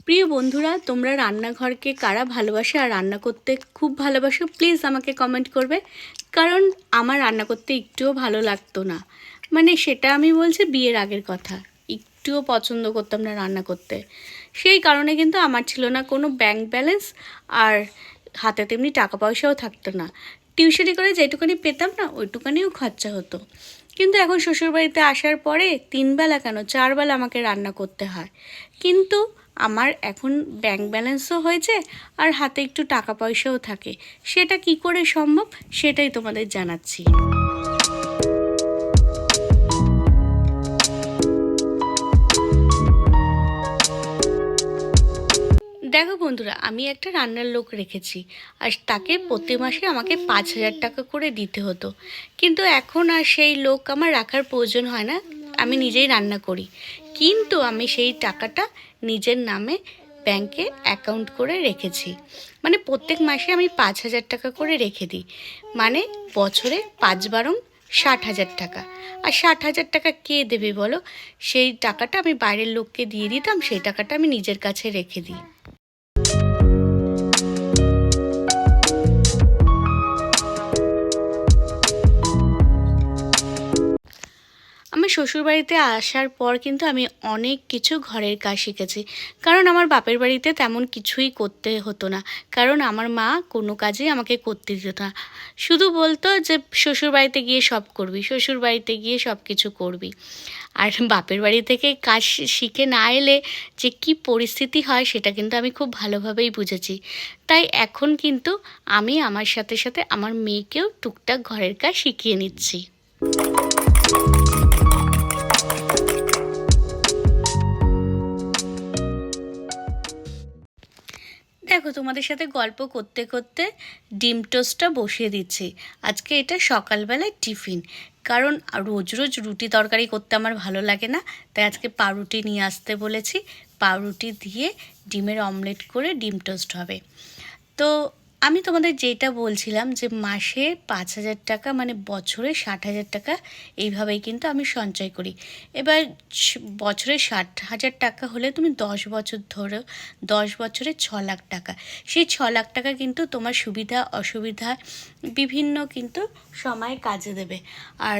প্রিয় বন্ধুরা, তোমরা রান্নাঘরকে কারা ভালোবাসে আর রান্না করতে খুব ভালোবাসো, প্লিজ আমাকে কমেন্ট করবে। কারণ আমার রান্না করতে একটুও ভালো লাগতো না, মানে সেটা আমি বলছি বিয়ের আগের কথা। একটুও পছন্দ করতাম না রান্না করতে। সেই কারণে কিন্তু আমার ছিল না কোনো ব্যাংক ব্যালেন্স, আর হাতে তেমনি টাকা পয়সাও থাকতো না। টিউশনি করে যেটুকুনি পেতাম না ওইটুকানিও খরচা হতো। কিন্তু এখন শ্বশুরবাড়িতে আসার পরে 3 বেলা কেন 4 বেলা আমাকে রান্না করতে হয়। কিন্তু আমার এখন ব্যাংক ব্যালেন্সও হয়েছে আর হাতে একটু টাকা পয়সাও থাকে। সেটা কি করে সম্ভব সেটাই তোমাদের জানাচ্ছি। দেখো বন্ধুরা, আমি একটা রান্নার লোক রেখেছি আর তাকে প্রতি মাসে আমাকে 5,000 টাকা করে দিতে হতো। কিন্তু এখন আর সেই লোক আমার রাখার প্রয়োজন হয় না, আমি নিজেই রান্না করি। কিন্তু আমি সেই টাকাটা নিজের নামে ব্যাংকে অ্যাকাউন্ট করে রেখেছি। মানে প্রত্যেক মাসে আমি 5,000 টাকা করে রেখে দিই। মানে বছরে 5 বারং 60,000 টাকা। আর 60,000 টাকা কে দেবে বলো? সেই টাকাটা আমি বাইরের লোককে দিয়ে দিতাম, সেই টাকাটা আমি নিজের কাছে রেখে দিই। আমার শ্বশুরবাড়িতে আসার পর কিন্তু আমি অনেক কিছু ঘরের কাজ শিখেছি। কারণ আমার বাপের বাড়িতে তেমন কিছুই করতে হতো না, কারণ আমার মা কোনো কাজই আমাকে করতে দিত না। শুধু বলতো যে শ্বশুরবাড়িতে গিয়ে সব করবি, শ্বশুরবাড়িতে গিয়ে সব কিছু করবি। আর বাপের বাড়ি থেকে কাজ শিখে না এলে যে কী পরিস্থিতি হয় সেটা কিন্তু আমি খুব ভালোভাবেই বুঝেছি। তাই এখন কিন্তু আমি আমার সাথে সাথে আমার মেয়েকেও টুকটাক ঘরের কাজ শিখিয়ে নিচ্ছি। দেখো, তোমাদের সাথে গল্প করতে করতে ডিম টোস্টটা বসিয়ে দিচ্ছি। আজকে এটা সকালবেলায় টিফিন। কারণ রোজ রোজ রুটি তরকারি করতে আমার ভালো লাগে না, তাই আজকে পাউরুটি নিয়ে আসতে বলেছি। পাউরুটি দিয়ে ডিমের অমলেট করে ডিম টোস্ট হবে। তো আমি তোমাদের যেটা বলছিলাম যে মাসে 5,000 টাকা মানে বছরে 60,000 টাকা এইভাবেই কিন্তু আমি সঞ্চয় করি। এবার বছরে 60,000 টাকা হলে তুমি 10 বছর ধরো, 10 বছরে 6 লাখ টাকা। সেই 6 লাখ টাকা কিন্তু তোমার সুবিধা অসুবিধা বিভিন্ন কিন্তু সময় কাজে দেবে। আর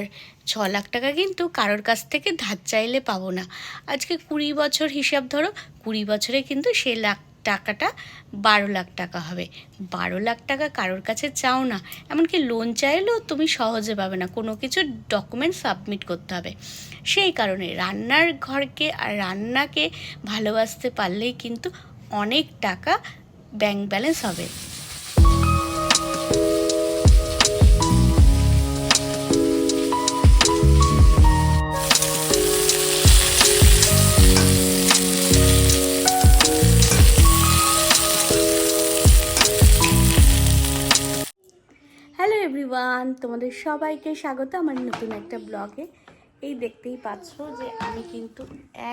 6 লাখ টাকা কিন্তু কারোর কাছ থেকে ধার চাইলে পাবো না। আজকে 20 বছর হিসাব ধরো, 20 বছরে কিন্তু সেই টাকাটা 12 লাখ টাকা হবে। 12 লাখ টাকা কারোর কাছে চাও না, এমনকি লোন চাইলেও তুমি সহজে পাবে না, কোনো কিছু ডকুমেন্ট সাবমিট করতে হবে। সেই কারণে রান্নার ঘরকে আর রান্নাকে ভালোবাসতে পারলেই কিন্তু অনেক টাকা ব্যাংক ব্যালেন্স হবে। হ্যালো এভরিওয়ান, তোমাদের সবাইকে স্বাগত আমার নতুন একটা ব্লগে। এই দেখতেই পাচ্ছ যে আমি কিন্তু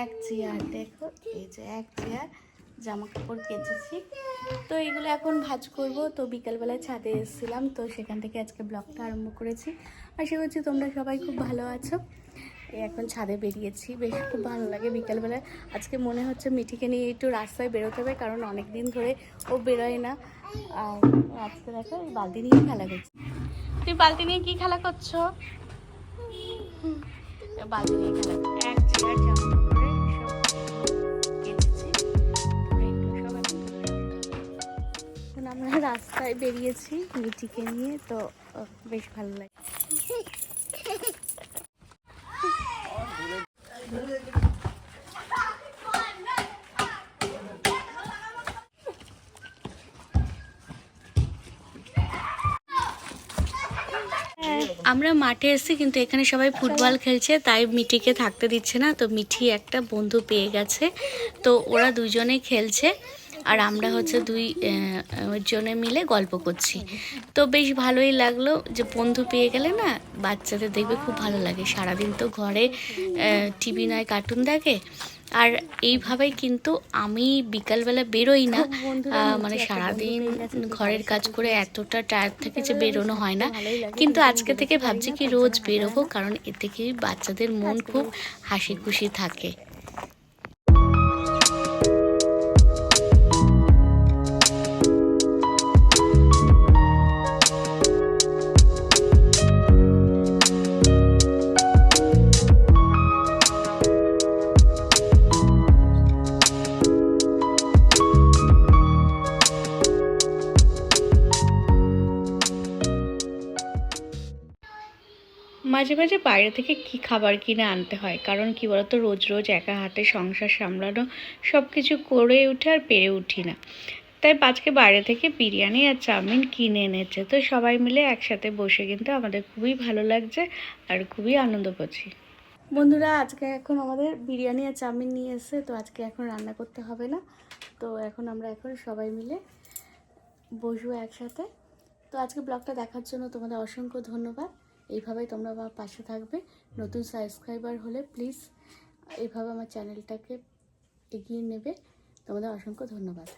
এক চেয়ার, দেখো এই যে এক চেয়ার জামা কাপড় কেচেছি। তো এইগুলো এখন ভাঁজ করব। তো বিকালবেলায় ছাদে এসেছিলাম, তো সেখান থেকে আজকে ব্লগটা আরম্ভ করেছি। আশা করছি তোমরা সবাই খুব ভালো আছো। এখন ছাদে বেরিয়েছি, বেশ খুব ভালো লাগে বিকালবেলায়। আজকে মনে হচ্ছে মিঠিকে নিয়ে একটু রাস্তায় বেরোতে হবে, কারণ অনেক দিন ধরে ও বেরোয় না। আর আজকে দেখো এই বালতি নিয়ে খেলা করছে। তুই বালতি নিয়ে কি খেলা করছো? বালতি নিয়ে খেলা এক চেয়ার জামা কাপড়ে সব কেচেছি। এখন আমরা রাস্তায় বেরিয়েছি মিঠিকে নিয়ে, তো বেশ ভালো লাগে। আমরা মাঠে এসেছি, কিন্তু এখানে সবাই ফুটবল খেলছে, তাই মিঠিকে থাকতে দিচ্ছে না। তো মিঠি একটা বন্ধু পেয়ে গেছে, তো ওরা দুজনে খেলছে আর আমরা হচ্ছে জনে মিলে গল্প করছি। তো বেশ ভালোই লাগলো যে বন্ধু পেয়ে গেলে না বাচ্চাদের দেখবে খুব ভালো লাগে। সারাদিন তো ঘরে টিভি নয় কার্টুন দেখে। আর এইভাবেই কিন্তু আমি বিকালবেলা বেরোই না, মানে সারাদিন ঘরের কাজ করে এতটা টায়ার্ড থাকে যে বেরোনো হয় না। কিন্তু আজকে থেকে ভাবছি কি রোজ বেরোবো, কারণ এতে কি বাচ্চাদের মন খুব হাসি খুশি থাকে। মাঝে মাঝে বাইরে থেকে কি খাবার কিনে আনতে হয়, কারণ কি বলতো রোজ রোজ একা হাতে সংসার সামলানো সব কিছু করে উঠে আর পেরে উঠি না। তাই আজকে বাইরে থেকে বিরিয়ানি আর চাউমিন কিনে এনেছে, তো সবাই মিলে একসাথে বসে কিন্তু আমাদের খুবই ভালো লাগছে আর খুবই আনন্দ করছি। বন্ধুরা আজকে এখন আমাদের বিরিয়ানি আর চাউমিন নিয়ে এসেছে, তো আজকে এখন রান্না করতে হবে না। তো এখন আমরা সবাই মিলে বসবো একসাথে। তো আজকে ব্লগটা দেখার জন্য তোমাদের অসংখ্য ধন্যবাদ। এইভাবেই তোমরা আমার পাশে থাকবে। নতুন সাবস্ক্রাইবার হলে প্লিজ এইভাবে আমার চ্যানেলটাকে এগিয়ে নেবে। তোমাদের অসংখ্য ধন্যবাদ।